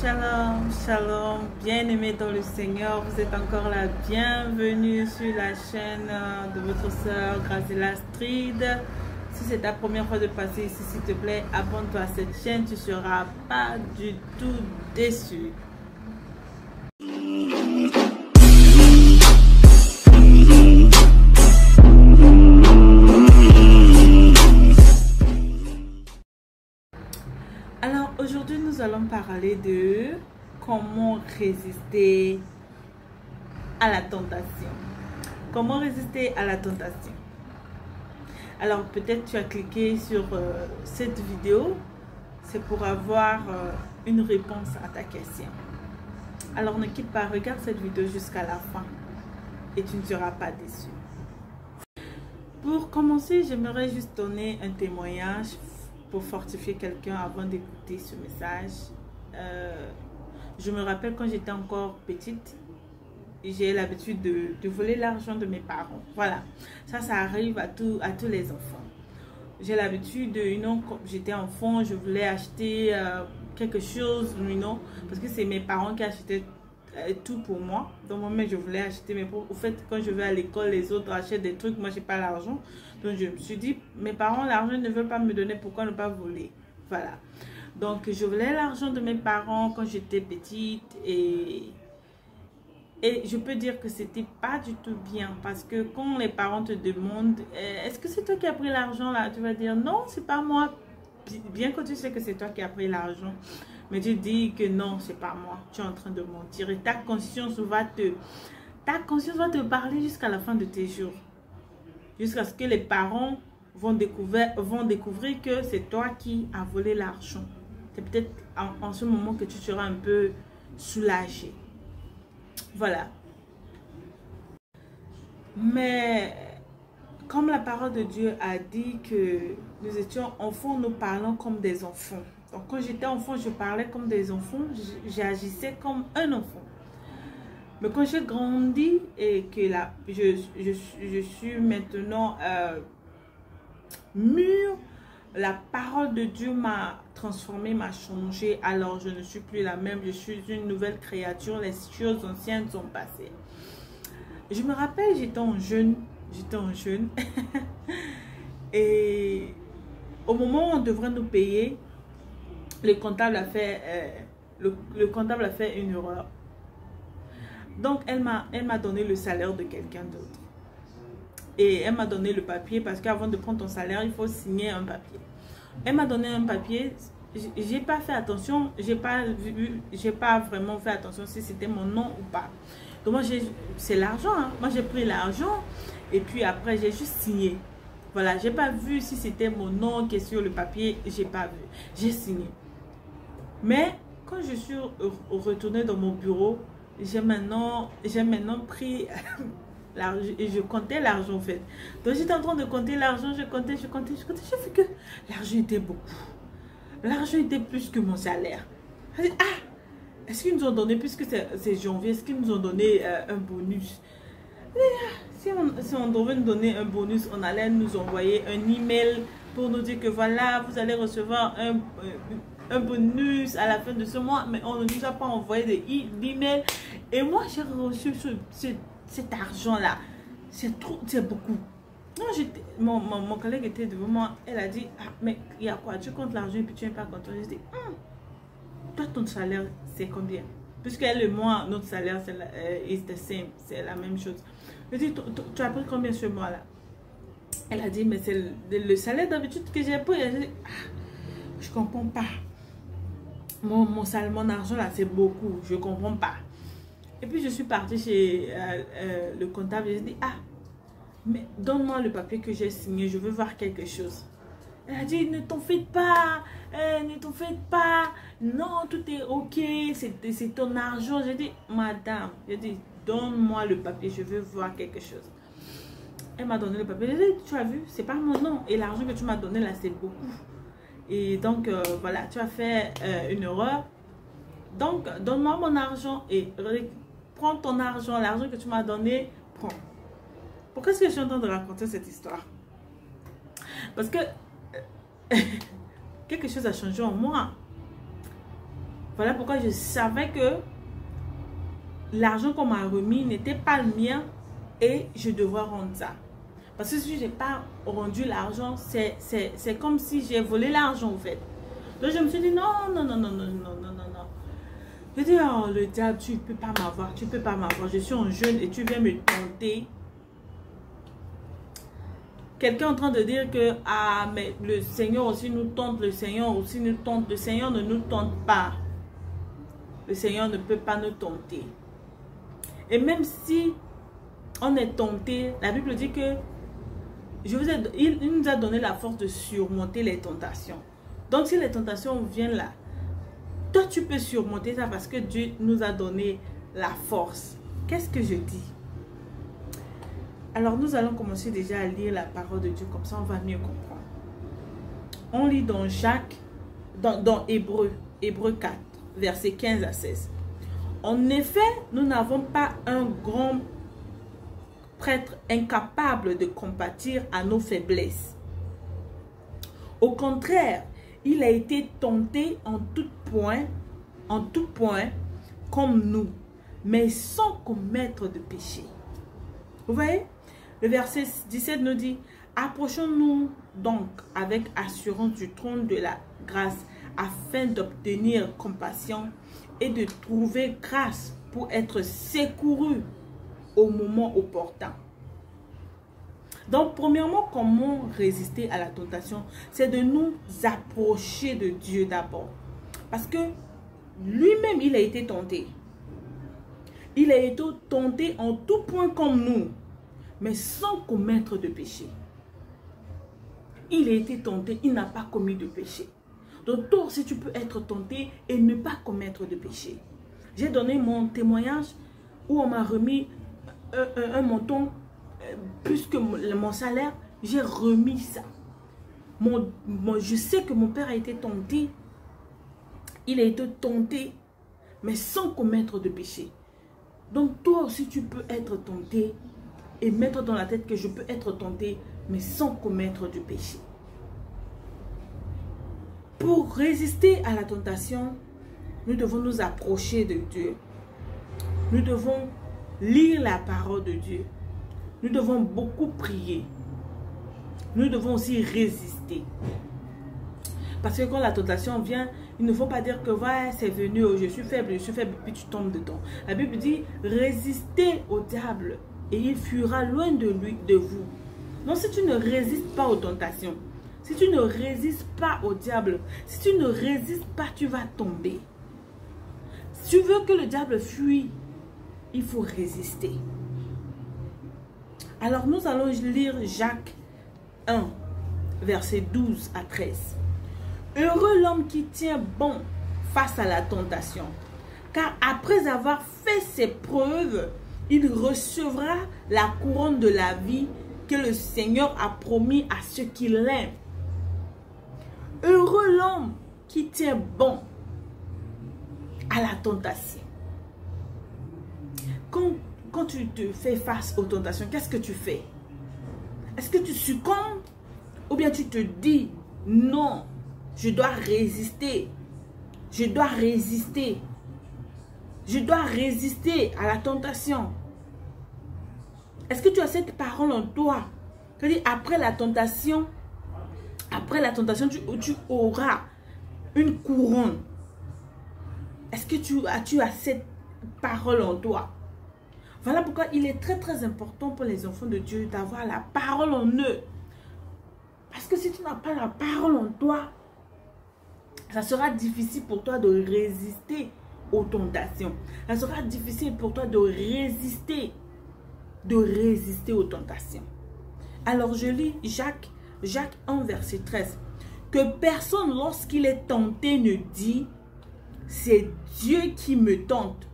Shalom, shalom, bien-aimés dans le Seigneur, vous êtes encore la bienvenue sur la chaîne de votre sœur Graziella Street. Si c'est ta première fois de passer ici, s'il te plaît, abonne-toi à cette chaîne, tu ne seras pas du tout déçu. Alors aujourd'hui nous allons parler de comment résister à la tentation. Comment résister à la tentation? Alors peut-être tu as cliqué sur cette vidéo, c'est pour avoir une réponse à ta question. Alors ne quitte pas, regarde cette vidéo jusqu'à la fin et tu ne seras pas déçu. Pour commencer, j'aimerais juste donner un témoignage pour fortifier quelqu'un avant d'écouter ce message. Je me rappelle quand j'étais encore petite, j'ai l'habitude de voler l'argent de mes parents. Voilà, ça arrive à tous les enfants. J'ai l'habitude quand j'étais enfant, je voulais acheter quelque chose, parce que c'est mes parents qui achetaient tout pour moi. Donc moi-même je voulais acheter, mais au fait quand je vais à l'école, les autres achètent des trucs, moi j'ai pas l'argent. Donc je me suis dit, mes parents l'argent ne veulent pas me donner, pourquoi ne pas voler? Voilà, donc je voulais l'argent de mes parents quand j'étais petite et je peux dire que c'était pas du tout bien, parce que quand les parents te demandent est-ce que c'est toi qui as pris l'argent là, tu vas dire non, c'est pas moi, bien que tu sais que c'est toi qui as pris l'argent, mais tu dis que non, c'est pas moi, tu es en train de mentir, et ta conscience va te parler jusqu'à la fin de tes jours, jusqu'à ce que les parents vont découvrir que c'est toi qui as volé l'argent. C'est peut-être en ce moment que tu seras un peu soulagé. Voilà. Mais comme la parole de Dieu a dit que nous étions enfants, nous parlons comme des enfants. Donc quand j'étais enfant, je parlais comme des enfants, j'agissais comme un enfant. Mais quand j'ai grandi et que je suis maintenant mûre, la parole de Dieu m'a transformée, m'a changé. Alors je ne suis plus la même, je suis une nouvelle créature, les choses anciennes sont passées. Je me rappelle, j'étais en jeûne et au moment où on devrait nous payer, le comptable a fait une erreur. Donc elle m'a donné le salaire de quelqu'un d'autre. Et elle m'a donné le papier, parce qu'avant de prendre ton salaire, il faut signer un papier. Elle m'a donné un papier, j'ai pas fait attention, j'ai pas vraiment fait attention si c'était mon nom ou pas. Donc moi, c'est l'argent, hein. Moi j'ai pris l'argent et puis après j'ai juste signé. Voilà, j'ai pas vu si c'était mon nom qui est sur le papier, j'ai pas vu, j'ai signé. Mais quand je suis retournée dans mon bureau, j'ai maintenant pris et je comptais l'argent en fait. Donc j'étais en train de compter l'argent, je comptais, j'ai vu que l'argent était beaucoup. L'argent était plus que mon salaire. J'ai dit, ah, est-ce qu'ils nous ont donné, puisque c'est janvier, est-ce qu'ils nous ont donné un bonus? Si on devait nous donner un bonus, on allait nous envoyer un email pour nous dire que voilà, vous allez recevoir un bonus à la fin de ce mois, mais on ne nous a pas envoyé d'email. Et moi j'ai reçu cet argent là, c'est beaucoup. Mon collègue était devant moi, elle a dit, ah, mais il y a quoi, tu comptes l'argent et puis tu n'es pas content. Je dis, toi ton salaire c'est combien? Puisqu'elle et moi, notre salaire is the same, c'est la même chose. Je dis, tu as pris combien ce mois là? Elle a dit, mais c'est le salaire d'habitude que j'ai pris. Je dis, ah, je comprends pas, mon argent là c'est beaucoup, je comprends pas. Et puis je suis partie chez le comptable, j'ai dit, ah, mais donne-moi le papier que j'ai signé, je veux voir quelque chose. Elle a dit, ne t'en faites pas, non, tout est ok, c'est ton argent. J'ai dit, madame, donne-moi le papier, je veux voir quelque chose. Elle m'a donné le papier, j'ai dit, tu as vu, c'est pas mon nom, et l'argent que tu m'as donné là, c'est beaucoup. Et donc, voilà, tu as fait une erreur. Donc, donne-moi mon argent et prends ton argent, l'argent que tu m'as donné, prends. Pourquoi est-ce que je suis en train de raconter cette histoire? Parce que quelque chose a changé en moi. Voilà pourquoi je savais que l'argent qu'on m'a remis n'était pas le mien et je devrais rendre ça. Parce que si je n'ai pas rendu l'argent, c'est comme si j'ai volé l'argent en fait. Donc je me suis dit non. Je dis, oh le diable, tu ne peux pas m'avoir, tu ne peux pas m'avoir. Je suis un jeune et tu viens me tenter. Quelqu'un est en train de dire que ah, mais le Seigneur aussi nous tente, le Seigneur aussi nous tente. Le Seigneur ne nous tente pas. Le Seigneur ne peut pas nous tenter. Et même si on est tenté, la Bible dit que il nous a donné la force de surmonter les tentations. Donc si les tentations viennent là, toi tu peux surmonter ça parce que Dieu nous a donné la force. Qu'est-ce que je dis? Alors nous allons commencer déjà à lire la parole de Dieu, comme ça on va mieux comprendre. On lit dans dans Hébreu 4, versets 15 à 16. En effet, nous n'avons pas un grand prêtre incapable de compatir à nos faiblesses. Au contraire, il a été tenté en tout point comme nous, mais sans commettre de péché. Vous voyez? Le verset 17 nous dit, approchons-nous donc avec assurance du trône de la grâce afin d'obtenir compassion et de trouver grâce pour être secouru au moment opportun. Donc, premièrement, comment résister à la tentation? C'est de nous approcher de Dieu d'abord. Parce que lui-même, il a été tenté. Il a été tenté en tout point comme nous, mais sans commettre de péché. Il a été tenté, il n'a pas commis de péché. Donc, toi aussi, tu peux être tenté et ne pas commettre de péché. J'ai donné mon témoignage où on m'a remis un montant plus que mon salaire. J'ai remis ça. Je sais que mon père a été tenté. Il a été tenté, mais sans commettre de péché. Donc, toi aussi, tu peux être tenté et mettre dans la tête que je peux être tenté, mais sans commettre de péché. Pour résister à la tentation, nous devons nous approcher de Dieu. Nous devons lire la parole de Dieu. Nous devons beaucoup prier. Nous devons aussi résister. Parce que quand la tentation vient, il ne faut pas dire que ouais, c'est venu, je suis faible, puis tu tombes dedans. La Bible dit, résistez au diable et il fuira loin de vous. Donc si tu ne résistes pas aux tentations, si tu ne résistes pas au diable, si tu ne résistes pas, tu vas tomber. Si tu veux que le diable fuit, il faut résister. Alors nous allons lire Jacques 1, versets 12 à 13. Heureux l'homme qui tient bon face à la tentation, car après avoir fait ses preuves, il recevra la couronne de la vie que le Seigneur a promis à ceux qui l'aiment. Heureux l'homme qui tient bon à la tentation. Quand tu te fais face aux tentations, qu'est-ce que tu fais? Est-ce que tu succombes? Ou bien tu te dis, non, je dois résister. Je dois résister. Je dois résister à la tentation. Est-ce que tu as cette parole en toi? C'est-à-dire, après la tentation, tu auras une couronne. Est-ce que tu as cette parole en toi? Voilà pourquoi il est très très important pour les enfants de Dieu d'avoir la parole en eux. Parce que si tu n'as pas la parole en toi, ça sera difficile pour toi de résister aux tentations. Ça sera difficile pour toi de résister aux tentations. Alors je lis Jacques 1, verset 13. Que personne, lorsqu'il est tenté, ne dit « C'est Dieu qui me tente ».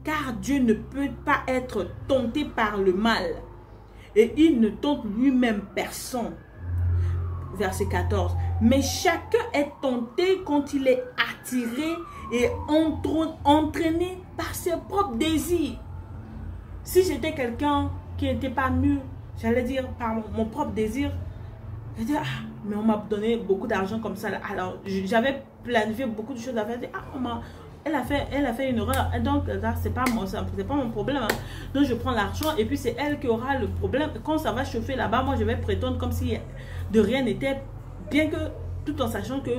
Car Dieu ne peut pas être tenté par le mal. Et il ne tente lui-même personne. Verset 14. Mais chacun est tenté quand il est attiré et entraîné par ses propres désirs. Si j'étais quelqu'un qui n'était pas mûr, j'allais dire par mon propre désir, je dis, ah, mais on m'a donné beaucoup d'argent comme ça. Alors, j'avais planifié beaucoup de choses à faire. Ah, Elle a fait une erreur. Et donc, là, c'est pas mon problème. Hein. Donc, je prends l'argent et puis c'est elle qui aura le problème. Quand ça va chauffer là-bas, moi, je vais prétendre comme si de rien n'était. Bien que, tout en sachant que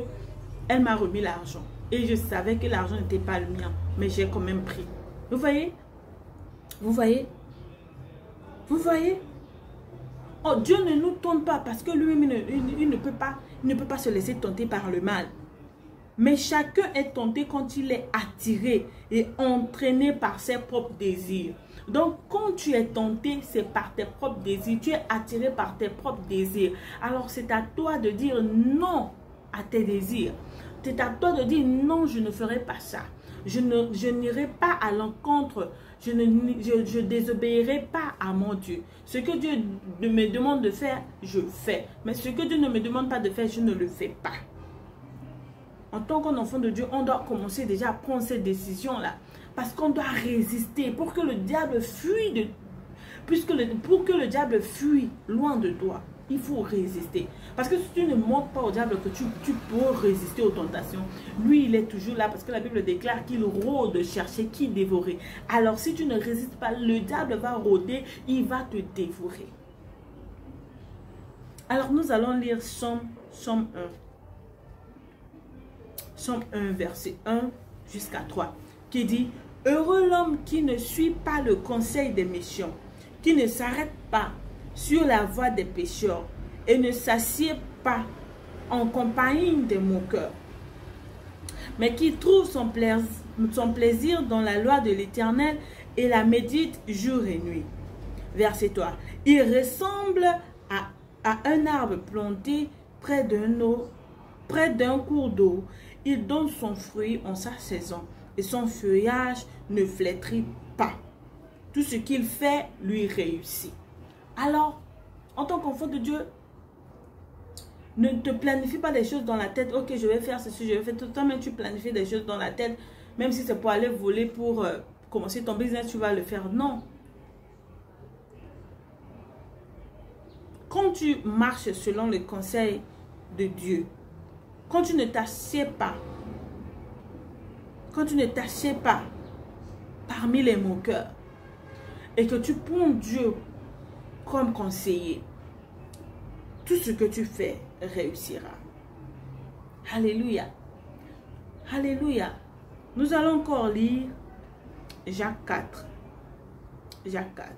elle m'a remis l'argent. Et je savais que l'argent n'était pas le mien. Mais j'ai quand même pris. Vous voyez? Vous voyez? Vous voyez? Oh, Dieu ne nous tente pas parce que lui-même, il ne peut pas se laisser tenter par le mal. Mais chacun est tenté quand il est attiré et entraîné par ses propres désirs. Donc, quand tu es tenté, c'est par tes propres désirs. Tu es attiré par tes propres désirs. Alors, c'est à toi de dire non à tes désirs. C'est à toi de dire non, je ne ferai pas ça. Je n'irai pas à l'encontre. Je désobéirai pas à mon Dieu. Ce que Dieu me demande de faire, je fais. Mais ce que Dieu ne me demande pas de faire, je ne le fais pas. En tant qu'enfant de Dieu, on doit commencer déjà à prendre ces décisions-là. Parce qu'on doit résister pour que le diable fuit pour que le diable fuit loin de toi. Il faut résister. Parce que si tu ne montres pas au diable que tu peux résister aux tentations, lui, il est toujours là. Parce que la Bible déclare qu'il rôde chercher qui dévorer. Alors, si tu ne résistes pas, le diable va rôder, il va te dévorer. Alors, nous allons lire Somme 1. Somme 1, verset 1 jusqu'à 3, qui dit « Heureux l'homme qui ne suit pas le conseil des méchants, qui ne s'arrête pas sur la voie des pécheurs et ne s'assied pas en compagnie des moqueurs, mais qui trouve son plaisir dans la loi de l'Éternel et la médite jour et nuit. » Verset 3. « Il ressemble à un arbre planté près d'un cours d'eau. Il donne son fruit en sa saison et son feuillage ne flétrit pas. Tout ce qu'il fait lui réussit. » Alors, en tant qu'enfant de Dieu, ne te planifie pas des choses dans la tête. Ok, je vais faire ceci, je vais faire tout le temps, mais tu planifies des choses dans la tête. Même si c'est pour aller voler, pour commencer ton business, tu vas le faire. Non. Quand tu marches selon le conseil de Dieu, quand tu ne t'assieds pas, parmi les moqueurs et que tu prends Dieu comme conseiller, tout ce que tu fais réussira. Alléluia. Alléluia. Nous allons encore lire Jacques 4. Jacques 4.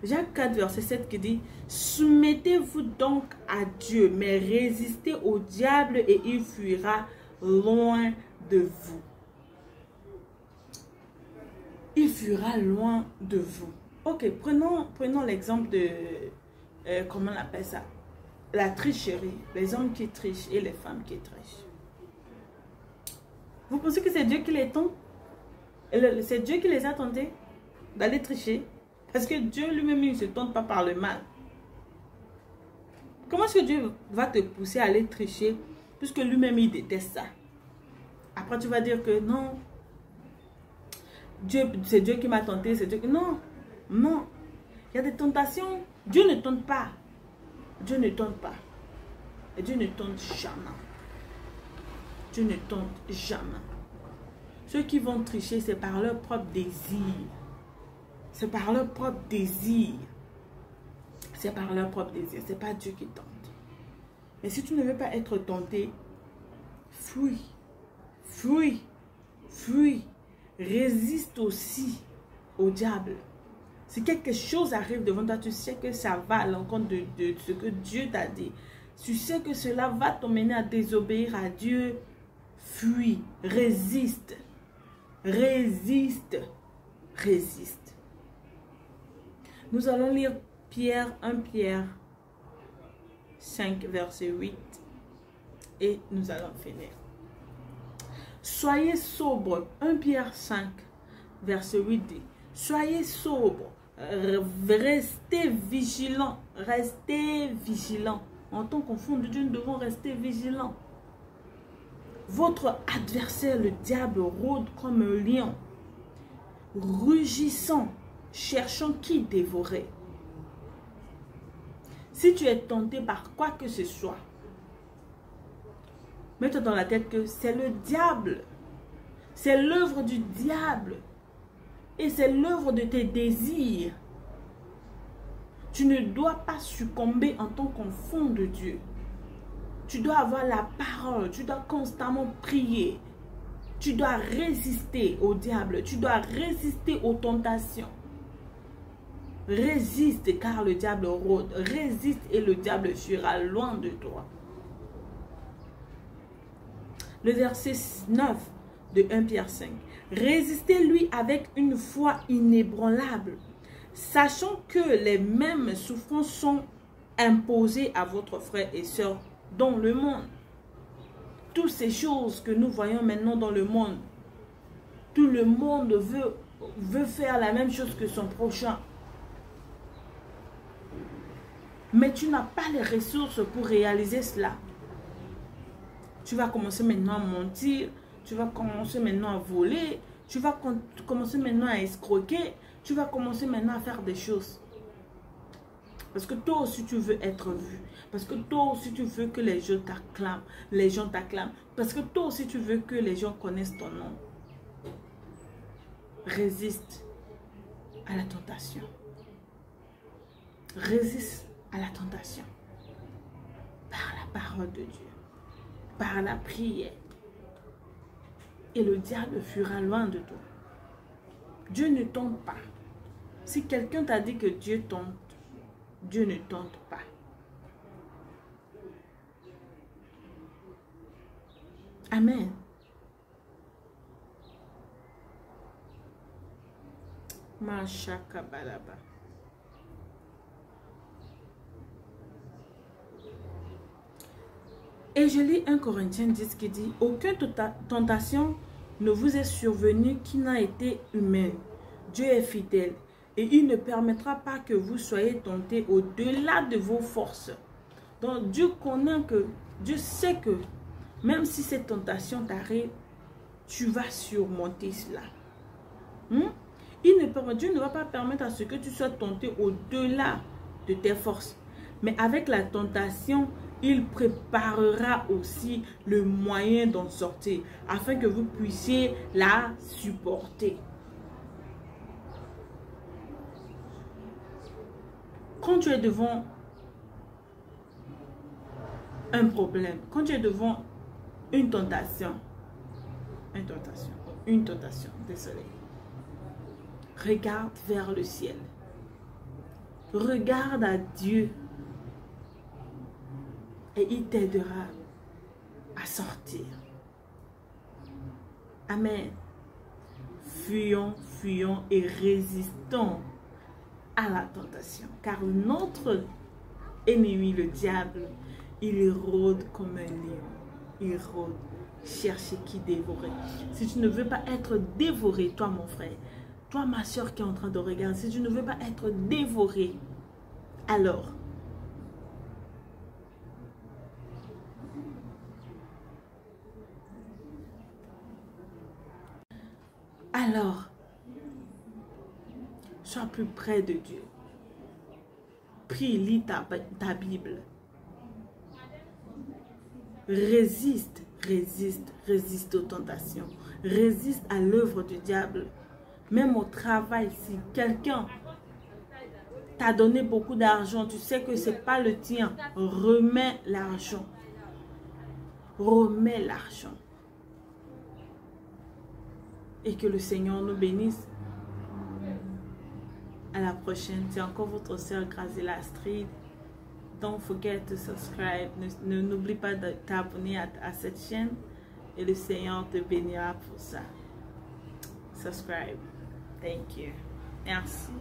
Jacques 4, verset 7 qui dit « Soumettez-vous donc à Dieu, mais résistez au diable et il fuira loin de vous. » Il fuira loin de vous. Ok, prenons l'exemple de, comment on appelle ça? La tricherie. Les hommes qui trichent et les femmes qui trichent. Vous pensez que c'est Dieu qui les tente? C'est Dieu qui les a tentés d'aller tricher? Parce que Dieu lui-même, il ne se tente pas par le mal. Comment est-ce que Dieu va te pousser à aller tricher puisque lui-même, il déteste ça? Après, tu vas dire que non, c'est Dieu qui m'a tenté, c'est Dieu qui... Non, non. Il y a des tentations. Dieu ne tente pas. Dieu ne tente pas. Et Dieu ne tente jamais. Dieu ne tente jamais. Ceux qui vont tricher, c'est par leur propre désir. C'est par leur propre désir. C'est par leur propre désir. C'est pas Dieu qui tente. Mais si tu ne veux pas être tenté, fuis. Fuis. Fuis. Résiste aussi au diable. Si quelque chose arrive devant toi, tu sais que ça va à l'encontre de ce que Dieu t'a dit. Tu sais que cela va t'emmener à désobéir à Dieu. Fuis. Résiste. Résiste. Résiste. Nous allons lire 1 Pierre 5, verset 8. Et nous allons finir. Soyez sobres. 1 Pierre 5, verset 8 dit. Soyez sobres. Restez vigilants. Restez vigilants. En tant qu'enfant de Dieu, nous devons rester vigilants. Votre adversaire, le diable, rôde comme un lion, rugissant, cherchant qui dévorer. Si tu es tenté par quoi que ce soit, mets-toi dans la tête que c'est le diable C'est l'œuvre du diable. Et c'est l'œuvre de tes désirs. Tu ne dois pas succomber en tant qu'enfant de Dieu. Tu dois avoir la parole. Tu dois constamment prier. Tu dois résister au diable. Tu dois résister aux tentations. Résiste car le diable rôde. Résiste et le diable fuira loin de toi. Le verset 9 de 1 Pierre 5. Résistez-lui avec une foi inébranlable, sachant que les mêmes souffrances sont imposées à votre frère et soeur dans le monde. Toutes ces choses que nous voyons maintenant dans le monde, tout le monde veut faire la même chose que son prochain. Mais tu n'as pas les ressources pour réaliser cela. Tu vas commencer maintenant à mentir, tu vas commencer maintenant à voler, tu vas commencer maintenant à escroquer, tu vas commencer maintenant à faire des choses. Parce que toi aussi tu veux être vu. Parce que toi aussi tu veux que les gens t'acclament. Parce que toi aussi tu veux que les gens connaissent ton nom. Résiste à la tentation. Résiste à la tentation. Par la parole de Dieu. Par la prière. Et le diable fuira loin de toi. Dieu ne tente pas. Si quelqu'un t'a dit que Dieu tente, Dieu ne tente pas. Amen. Mashakabalaba. Et je lis 1 Corinthiens 10 qui dit: aucune tentation ne vous est survenue qui n'a été humaine. Dieu est fidèle et il ne permettra pas que vous soyez tentés au-delà de vos forces. Donc Dieu connaît que, Dieu sait que même si cette tentation t'arrive, tu vas surmonter cela. Dieu ne va pas permettre à ce que tu sois tenté au-delà de tes forces. Mais avec la tentation, il préparera aussi le moyen d'en sortir afin que vous puissiez la supporter. Quand tu es devant un problème, quand tu es devant une tentation, désolé. Regarde vers le ciel. Regarde à Dieu. Et il t'aidera à sortir. Amen. Fuyons, fuyons et résistons à la tentation. Car notre ennemi, le diable, il rôde comme un lion. Il rôde, chercher qui dévorer. Si tu ne veux pas être dévoré, toi mon frère, toi ma soeur qui est en train de regarder, si tu ne veux pas être dévoré, alors sois plus près de Dieu. Prie, lis ta Bible. Résiste aux tentations. Résiste à l'œuvre du diable. Même au travail, si quelqu'un t'a donné beaucoup d'argent, tu sais que ce n'est pas le tien, remets l'argent. Remets l'argent. Et que le Seigneur nous bénisse. À la prochaine. C'est encore votre sœur Grazela Astrid. Don't forget to subscribe. N'oublie pas de t'abonner à cette chaîne. Et le Seigneur te bénira pour ça. Subscribe. Thank you. Merci.